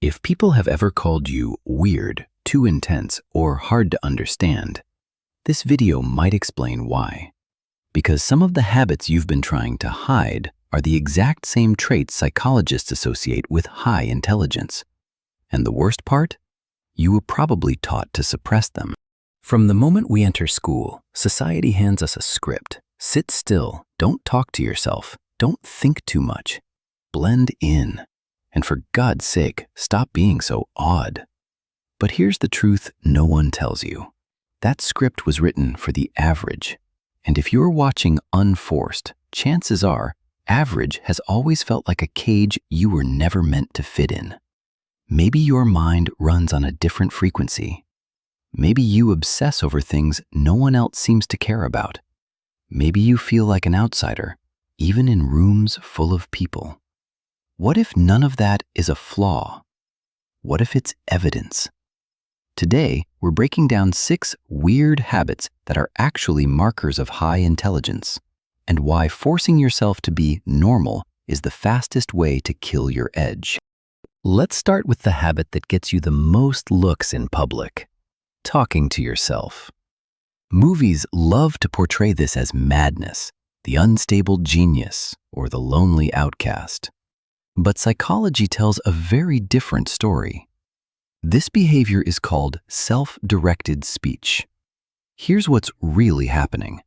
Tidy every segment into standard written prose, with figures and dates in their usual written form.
If people have ever called you weird, too intense, or hard to understand, this video might explain why. Because some of the habits you've been trying to hide are the exact same traits psychologists associate with high intelligence. And the worst part? You were probably taught to suppress them. From the moment we enter school, society hands us a script. Sit still, don't talk to yourself, don't think too much, blend in. And for God's sake, stop being so odd. But here's the truth no one tells you. That script was written for the average. And if you're watching Unforced, chances are, average has always felt like a cage you were never meant to fit in. Maybe your mind runs on a different frequency. Maybe you obsess over things no one else seems to care about. Maybe you feel like an outsider, even in rooms full of people. What if none of that is a flaw? What if it's evidence? Today, we're breaking down 6 weird habits that are actually markers of high intelligence, and why forcing yourself to be normal is the fastest way to kill your edge. Let's start with the habit that gets you the most looks in public: talking to yourself. Movies love to portray this as madness, the unstable genius, or the lonely outcast. But psychology tells a very different story. This behavior is called self-directed speech. Here's what's really happening.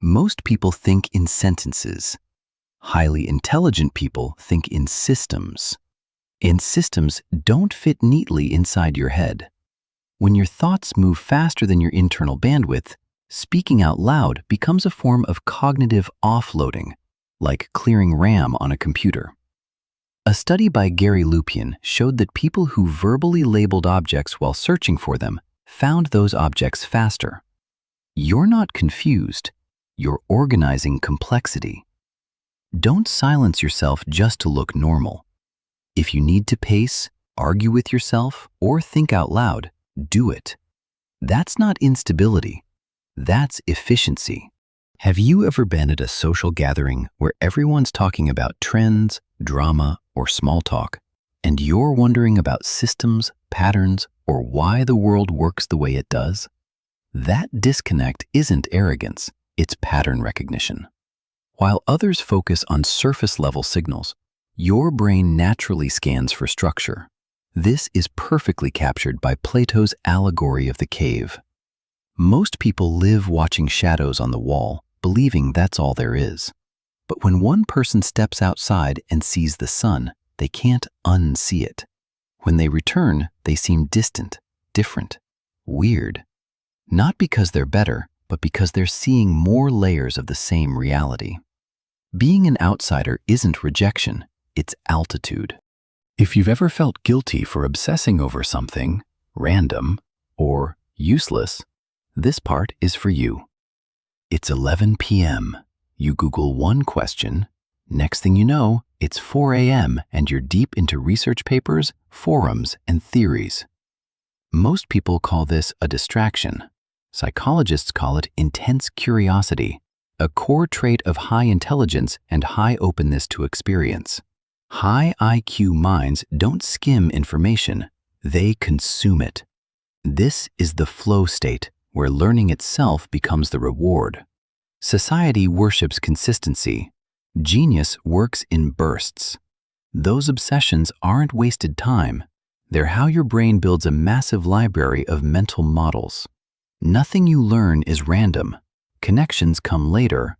Most people think in sentences. Highly intelligent people think in systems. And systems don't fit neatly inside your head. When your thoughts move faster than your internal bandwidth, speaking out loud becomes a form of cognitive offloading, like clearing RAM on a computer. A study by Gary Lupian showed that people who verbally labeled objects while searching for them found those objects faster. You're not confused, you're organizing complexity. Don't silence yourself just to look normal. If you need to pace, argue with yourself, or think out loud, do it. That's not instability, that's efficiency. Have you ever been at a social gathering where everyone's talking about trends, drama, or small talk, and you're wondering about systems, patterns, or why the world works the way it does? That disconnect isn't arrogance, it's pattern recognition. While others focus on surface-level signals, your brain naturally scans for structure. This is perfectly captured by Plato's allegory of the cave. Most people live watching shadows on the wall, believing that's all there is. But when one person steps outside and sees the sun, they can't unsee it. When they return, they seem distant, different, weird. Not because they're better, but because they're seeing more layers of the same reality. Being an outsider isn't rejection, it's altitude. If you've ever felt guilty for obsessing over something, random, or useless, this part is for you. It's 11 p.m. You Google one question. Next thing you know, it's 4 a.m. and you're deep into research papers, forums, and theories. Most people call this a distraction. Psychologists call it intense curiosity, a core trait of high intelligence and high openness to experience. High IQ minds don't skim information, they consume it. This is the flow state, where learning itself becomes the reward. Society worships consistency. Genius works in bursts. Those obsessions aren't wasted time. They're how your brain builds a massive library of mental models. Nothing you learn is random. Connections come later.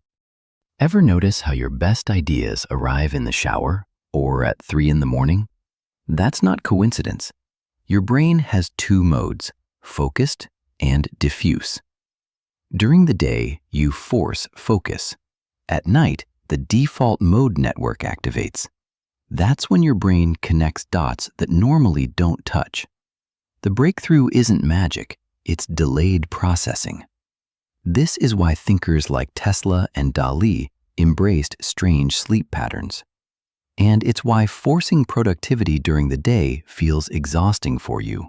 Ever notice how your best ideas arrive in the shower or at 3 in the morning? That's not coincidence. Your brain has 2 modes, focused and diffuse. During the day, you force focus. At night, the default mode network activates. That's when your brain connects dots that normally don't touch. The breakthrough isn't magic, it's delayed processing. This is why thinkers like Tesla and Dali embraced strange sleep patterns. And it's why forcing productivity during the day feels exhausting for you.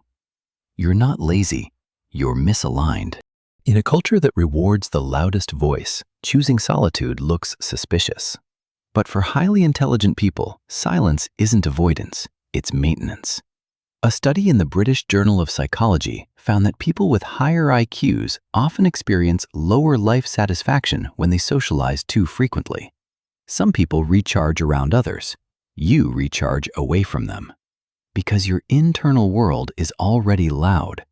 You're not lazy, you're misaligned. In a culture that rewards the loudest voice, choosing solitude looks suspicious. But for highly intelligent people, silence isn't avoidance, it's maintenance. A study in the British Journal of Psychology found that people with higher IQs often experience lower life satisfaction when they socialize too frequently. Some people recharge around others. You recharge away from them. Because your internal world is already loud.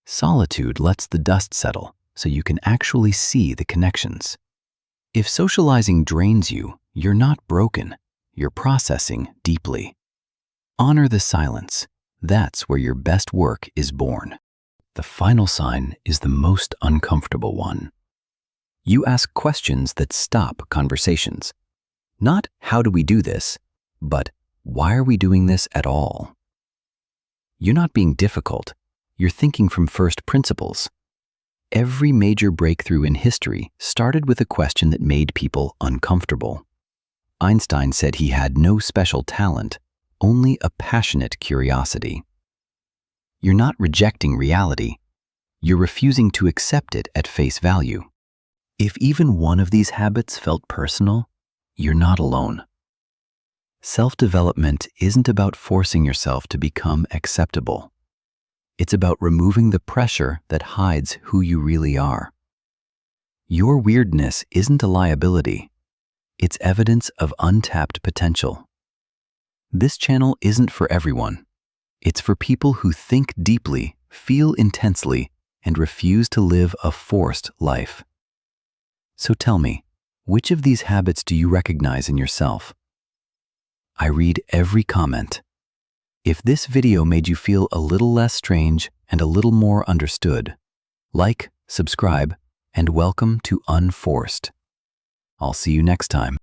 Solitude lets the dust settle so you can actually see the connections. If socializing drains you, you're not broken. You're processing deeply. Honor the silence. That's where your best work is born. The final sign is the most uncomfortable one. You ask questions that stop conversations. Not how do we do this, but why are we doing this at all? You're not being difficult. You're thinking from first principles. Every major breakthrough in history started with a question that made people uncomfortable. Einstein said he had no special talent, only a passionate curiosity. You're not rejecting reality. You're refusing to accept it at face value. If even one of these habits felt personal, you're not alone. Self-development isn't about forcing yourself to become acceptable. It's about removing the pressure that hides who you really are. Your weirdness isn't a liability. It's evidence of untapped potential. This channel isn't for everyone. It's for people who think deeply, feel intensely, and refuse to live a forced life. So tell me, which of these habits do you recognize in yourself? I read every comment. If this video made you feel a little less strange and a little more understood, like, subscribe, and welcome to Unforced. I'll see you next time.